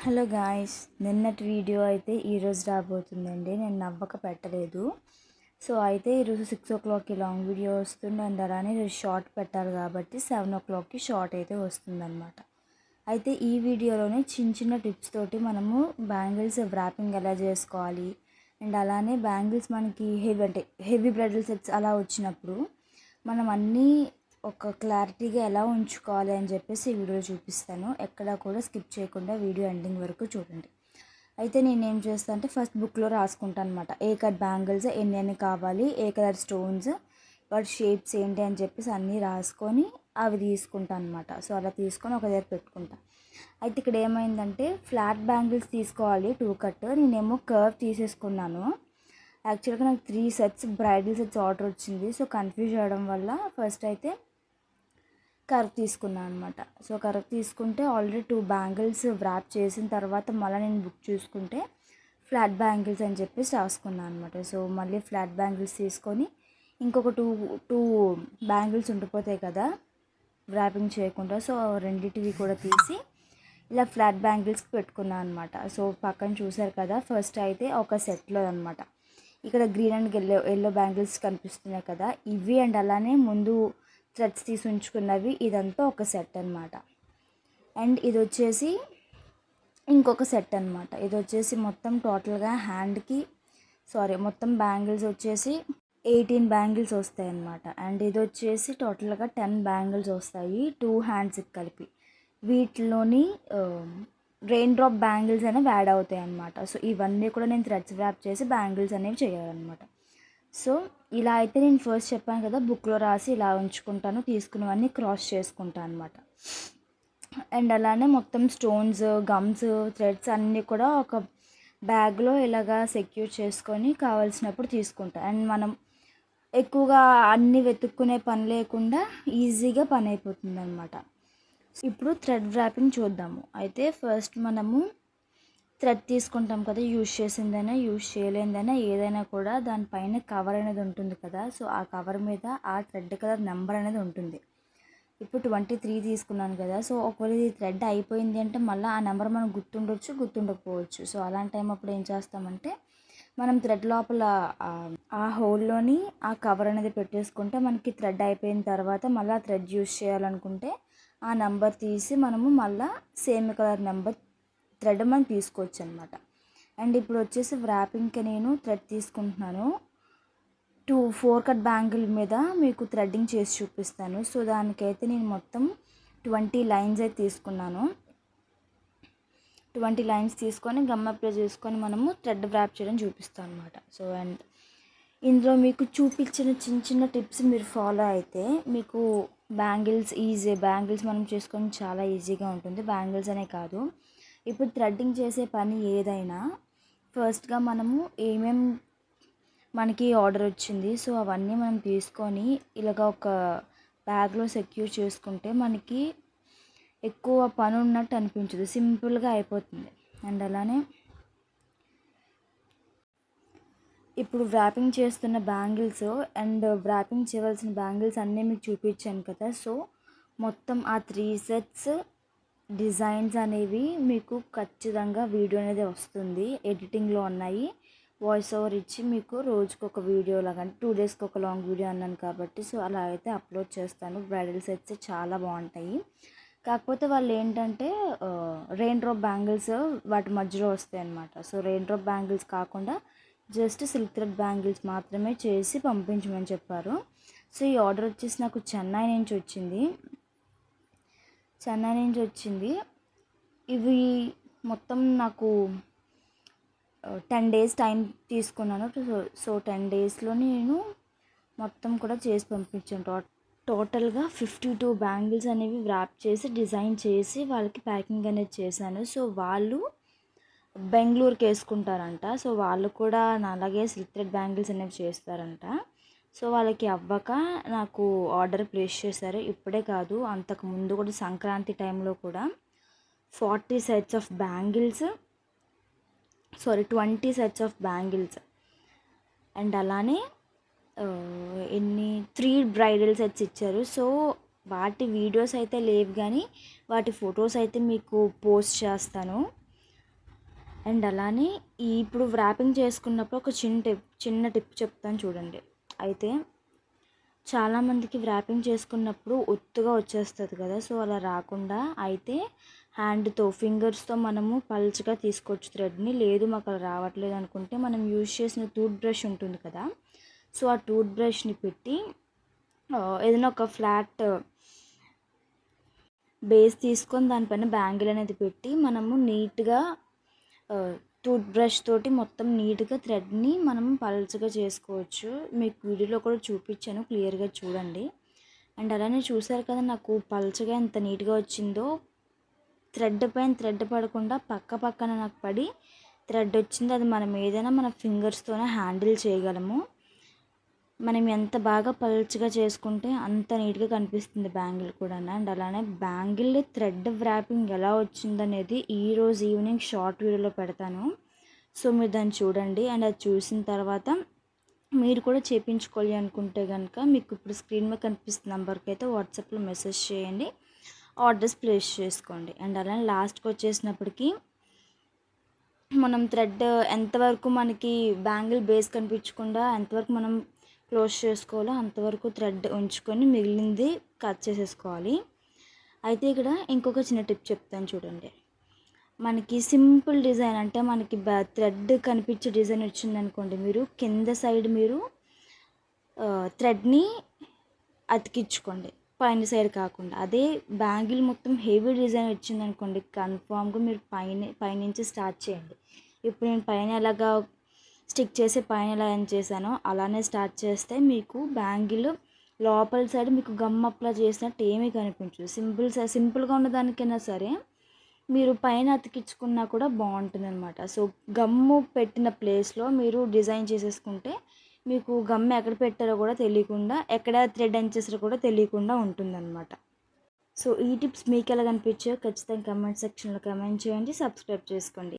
Hello guys, నిన్నటి video అయితే ఈరోజు రాబోతుందండి. నేను నవ్వక పెట్టలేదు. సో అయితే ఈరోజు 6 o'clockకి లాంగ్ వీడియో వస్తుంది అండ్ అలానే ఈరోజు షార్ట్ పెట్టాలి కాబట్టి 7 o'clockకి షార్ట్ అయితే వస్తుందన్నమాట. అయితే ఈ వీడియోలోనే చిన్న చిన్న టిప్స్ తోటి మనము బ్యాంగిల్స్ వ్రాపింగ్ ఎలా చేసుకోవాలి అండ్ అలానే బ్యాంగిల్స్ మనకి హెవీ బ్రైడల్ సెట్స్ అలా వచ్చినప్పుడు మనం అన్నీ ఒక క్లారిటీగా ఎలా ఉంచుకోవాలి అని చెప్పేసి ఈ వీడియోలో చూపిస్తాను. ఎక్కడ కూడా స్కిప్ చేయకుండా వీడియో ఎండింగ్ వరకు చూడండి. అయితే నేనేం చేస్తాను అంటే ఫస్ట్ బుక్లో రాసుకుంటాను అనమాట. ఏ కట్ బ్యాంగిల్స్ ఎన్ని కావాలి, ఏ కలర్ స్టోన్స్, వాటి షేప్స్ ఏంటి అని చెప్పేసి అన్నీ రాసుకొని అవి తీసుకుంటాను అనమాట. సో అలా తీసుకొని ఒక దగ్గర పెట్టుకుంటాను. అయితే ఇక్కడ ఏమైందంటే ఫ్లాట్ బ్యాంగిల్స్ తీసుకోవాలి 2 కట్. నేనేమో కర్వ్ తీసేసుకున్నాను. యాక్చువల్గా నాకు 3 సెట్స్ బ్రైడల్ సెట్స్ ఆర్డర్ వచ్చింది. సో కన్ఫ్యూజ్ అవ్వడం వల్ల ఫస్ట్ అయితే కర్వ్ తీసుకున్నాను అనమాట. సో కర్వ్ తీసుకుంటే ఆల్రెడీ 2 బ్యాంగిల్స్ వ్రాప్ చేసిన తర్వాత మళ్ళీ నేను బుక్ చూసుకుంటే ఫ్లాట్ బ్యాంగిల్స్ అని చెప్పేసి రాసుకున్నాను అనమాట. సో మళ్ళీ ఫ్లాట్ బ్యాంగిల్స్ తీసుకొని ఇంకొక టూ బ్యాంగిల్స్ ఉండిపోతాయి కదా వ్రాపింగ్ చేయకుండా, సో రెండింటివి కూడా తీసి ఇలా ఫ్లాట్ బ్యాంగిల్స్కి పెట్టుకున్నాను అనమాట. సో పక్కన చూసారు కదా, ఫస్ట్ అయితే ఒక సెట్లో అనమాట. ఇక్కడ గ్రీన్ అండ్ ఎల్లో బ్యాంగిల్స్ కనిపిస్తున్నాయి కదా, ఇవి అండ్ అలానే ముందు థ్రెడ్స్ తీసి ఉంచుకున్నవి, ఇదంతా ఒక సెట్ అనమాట. అండ్ ఇది వచ్చేసి ఇంకొక సెట్ అనమాట. ఇది వచ్చేసి మొత్తం టోటల్గా మొత్తం బ్యాంగిల్స్ వచ్చేసి 18 బ్యాంగిల్స్ వస్తాయి అన్నమాట. అండ్ ఇది వచ్చేసి టోటల్గా 10 బ్యాంగిల్స్ వస్తాయి 2 హ్యాండ్స్కి కలిపి. వీటిలోని రెయిన్ డ్రాప్ బ్యాంగిల్స్ అనేవి యాడ్ అవుతాయి అన్నమాట. సో ఇవన్నీ కూడా నేను థ్రెడ్స్ వ్రాప్ చేసి బ్యాంగిల్స్ అనేవి చేయాలన్నమాట. సో ఇలా అయితే నేను ఫస్ట్ చెప్పాను కదా, బుక్లో రాసి ఇలా ఉంచుకుంటాను, తీసుకున్నవన్నీ క్రాస్ చేసుకుంటాను అనమాట. అండ్ అలానే మొత్తం స్టోన్స్, గమ్స్, థ్రెడ్స్ అన్నీ కూడా ఒక బ్యాగ్లో ఇలాగా సెక్యూర్ చేసుకొని కావాల్సినప్పుడు తీసుకుంటాను. అండ్ మనం ఎక్కువగా అన్నీ వెతుక్కునే పని లేకుండా ఈజీగా పని అయిపోతుంది అనమాట. ఇప్పుడు థ్రెడ్ వ్రాపింగ్ చూద్దాము. అయితే ఫస్ట్ మనము థ్రెడ్ తీసుకుంటాం కదా, యూజ్ చేసిందైనా యూజ్ చేయలేదైనా ఏదైనా కూడా దానిపైన కవర్ అనేది ఉంటుంది కదా. సో ఆ కవర్ మీద ఆ థ్రెడ్ కలర్ నెంబర్ అనేది ఉంటుంది. ఇప్పుడు 23 తీసుకున్నాను కదా. సో ఒకవేళ ఇది థ్రెడ్ అయిపోయింది అంటే మళ్ళీ ఆ నెంబర్ మనకు గుర్తుండొచ్చు, గుర్తుండకపోవచ్చు. సో అలాంటి టైం అప్పుడు ఏం చేస్తామంటే మనం థ్రెడ్ లోపల ఆ హోల్లోని ఆ కవర్ అనేది పెట్టేసుకుంటే మనకి థ్రెడ్ అయిపోయిన తర్వాత మళ్ళీ థ్రెడ్ యూజ్ చేయాలనుకుంటే ఆ నెంబర్ తీసి మనము మళ్ళీ సేమ్ కలర్ నెంబర్ థ్రెడ్ మనం తీసుకోవచ్చు అనమాట. అండ్ ఇప్పుడు వచ్చేసి వ్రాపింగ్కి నేను థ్రెడ్ తీసుకుంటున్నాను. 4 కట్ బ్యాంగిల్ మీద మీకు థ్రెడ్డింగ్ చేసి చూపిస్తాను. సో దానికైతే నేను మొత్తం 20 లైన్స్ అయితే తీసుకున్నాను. 20 లైన్స్ తీసుకొని గమ్ అప్లై చేసుకొని మనము థ్రెడ్ వ్రాప్ చేయడం చూపిస్తాను అనమాట. సో అండ్ ఇందులో మీకు చూపించిన చిన్న చిన్న టిప్స్ మీరు ఫాలో అయితే మీకు బ్యాంగిల్స్ మనం చేసుకొని చాలా ఈజీగా ఉంటుంది. బ్యాంగిల్స్ అనే కాదు, ఇప్పుడు థ్రెడ్డింగ్ చేసే పని ఏదైనా ఫస్ట్గా మనము మనకి ఆర్డర్ వచ్చింది, సో అవన్నీ మనం తీసుకొని ఇలాగ ఒక బ్యాగ్లో సెక్యూర్ చేసుకుంటే మనకి ఎక్కువ పని ఉన్నట్టు అనిపించదు, సింపుల్గా అయిపోతుంది. అండ్ అలానే ఇప్పుడు వ్రాపింగ్ చేస్తున్న బ్యాంగిల్స్ అండ్ వ్రాపింగ్ చేయవలసిన బ్యాంగిల్స్ అన్నీ మీకు చూపించాను కదా. సో మొత్తం ఆ 3 సెట్స్ డిజైన్స్ అనేవి మీకు ఖచ్చితంగా వీడియో అనేది వస్తుంది, ఎడిటింగ్లో ఉన్నాయి. వాయిస్ ఓవర్ ఇచ్చి మీకు రోజుకి ఒక వీడియో లాగా, 2 డేస్కి ఒక లాంగ్ వీడియో అన్నాను కాబట్టి సో అలా అయితే అప్లోడ్ చేస్తాను. బ్రైడల్ సెట్స్ చాలా బాగుంటాయి. కాకపోతే వాళ్ళు ఏంటంటే రెయిన్ డ్రాప్ బ్యాంగిల్స్ వాటి మధ్యలో వస్తాయి అన్నమాట. సో రెయిన్ డ్రాప్ బ్యాంగిల్స్ కాకుండా జస్ట్ సిల్క్ థ్రెడ్ బ్యాంగిల్స్ మాత్రమే చేసి పంపించమని చెప్పారు. సో ఈ ఆర్డర్ వచ్చేసి నాకు చెన్నై నుంచి ఇవి మొత్తం నాకు 10 డేస్ టైం తీసుకున్నాను. సో 10 డేస్లో నేను మొత్తం కూడా చేసి పంపించాను. టోటల్గా 52 బ్యాంగిల్స్ అనేవి వ్రాప్ చేసి డిజైన్ చేసి వాళ్ళకి ప్యాకింగ్ అనేది చేశాను. సో వాళ్ళు బెంగళూరుకి వేసుకుంటారంట. సో వాళ్ళు కూడా అలాగే సిల్క్ థ్రెడ్ బ్యాంగిల్స్ అనేవి చేస్తారంట. సో వాళ్ళకి అవ్వక నాకు ఆర్డర్ ప్లేస్ చేశారు. ఇప్పుడే కాదు, అంతకు ముందు కూడా సంక్రాంతి టైంలో కూడా 20 సెట్స్ ఆఫ్ బ్యాంగిల్స్ అండ్ అలానే 3 బ్రైడల్ సెట్స్ ఇచ్చారు. సో వాటి వీడియోస్ అయితే లేవు కానీ వాటి ఫొటోస్ అయితే మీకు పోస్ట్ చేస్తాను. అండ్ అలానే ఇప్పుడు వ్రాపింగ్ చేసుకున్నప్పుడు ఒక చిన్న టిప్ చెప్తాను చూడండి. అయితే చాలామందికి వ్రాపింగ్ చేసుకున్నప్పుడు ఒత్తుగా వచ్చేస్తుంది కదా, సో అలా రాకుండా అయితే హ్యాండ్తో ఫింగర్స్తో మనము పల్చగా తీసుకోవచ్చు థ్రెడ్ని. లేదు మాకు అలా రావట్లేదు అనుకుంటే మనం యూజ్ చేసిన టూత్ బ్రష్ ఉంటుంది కదా, సో ఆ టూత్ బ్రష్ని పెట్టి ఏదైనా ఒక ఫ్లాట్ బేస్ తీసుకొని దానిపైన బ్యాంగిల్ అనేది పెట్టి మనము నీట్గా టూత్ బ్రష్ తోటి మొత్తం నీట్గా థ్రెడ్ని మనం పల్చగా చేసుకోవచ్చు. మీకు వీడియోలో కూడా చూపించాను, క్లియర్గా చూడండి. అండ్ అలానే చూసారు కదా నాకు పల్చగా ఎంత నీట్గా వచ్చిందో. థ్రెడ్ పైన థ్రెడ్ పడకుండా పక్కన నాకు పడి థ్రెడ్ వచ్చింది. అది మనం ఏదైనా మన ఫింగర్స్తోనే హ్యాండిల్ చేయగలము. మనం ఎంత బాగా పల్చగా చేసుకుంటే అంత నీట్గా కనిపిస్తుంది బ్యాంగిల్ కూడా. అండ్ అలానే బ్యాంగిల్ థ్రెడ్ వ్రాపింగ్ ఎలా వచ్చిందనేది ఈరోజు ఈవినింగ్ షార్ట్ వీడియోలో పెడతాను. సో మీరు దాన్ని చూడండి. అండ్ అది చూసిన తర్వాత మీరు కూడా చేయించుకోవాలి అనుకుంటే కనుక మీకు ఇప్పుడు స్క్రీన్ మీద కనిపిస్తున్న నెంబర్కి అయితే వాట్సాప్లో మెసేజ్ చేయండి, ఆర్డర్స్ ప్లేస్ చేసుకోండి. అండ్ అలానే లాస్ట్కి వచ్చేసినప్పటికీ మనం థ్రెడ్ ఎంతవరకు మనకి బ్యాంగిల్ బేస్ కనిపించకుండా ఎంతవరకు మనం క్లోజ్ చేసుకోవాలో అంతవరకు థ్రెడ్ ఉంచుకొని మిగిలింది కట్ చేసేసుకోవాలి. అయితే ఇక్కడ ఇంకొక చిన్న టిప్ చెప్తాను చూడండి. మనకి సింపుల్ డిజైన్ అంటే మనకి థ్రెడ్ కనిపించే డిజైన్ వచ్చిందనుకోండి, మీరు కింద సైడ్ మీరు థ్రెడ్ని అతికించుకోండి, పైన సైడ్ కాకుండా. అదే బ్యాంగిల్ మొత్తం హెవీ డిజైన్ వచ్చిందనుకోండి, కన్ఫామ్గా మీరు పైనుంచి స్టార్ట్ చేయండి. ఇప్పుడు నేను పైన ఎలాగా స్టిక్ చేసి పైన ఎలా ఏం చేశానో అలానే స్టార్ట్ చేస్తే మీకు బ్యాంగిల్ లోపల సైడ్ మీకు గమ్ అప్లై చేసినట్టు ఏమీ కనిపించదు. సింపుల్గా ఉన్నదానికైనా సరే మీరు పైన అతికించుకున్నా కూడా బాగుంటుంది అనమాట. సో గమ్ము పెట్టిన ప్లేస్లో మీరు డిజైన్ చేసేసుకుంటే మీకు గమ్ ఎక్కడ పెట్టారో కూడా తెలియకుండా, ఎక్కడ థ్రెడ్ చేసారో కూడా తెలియకుండా ఉంటుందన్నమాట. సో ఈ టిప్స్ మీకు ఎలా కనిపించాయో ఖచ్చితంగా కమెంట్ సెక్షన్లో కమెంట్ చేయండి, సబ్స్క్రైబ్ చేసుకోండి.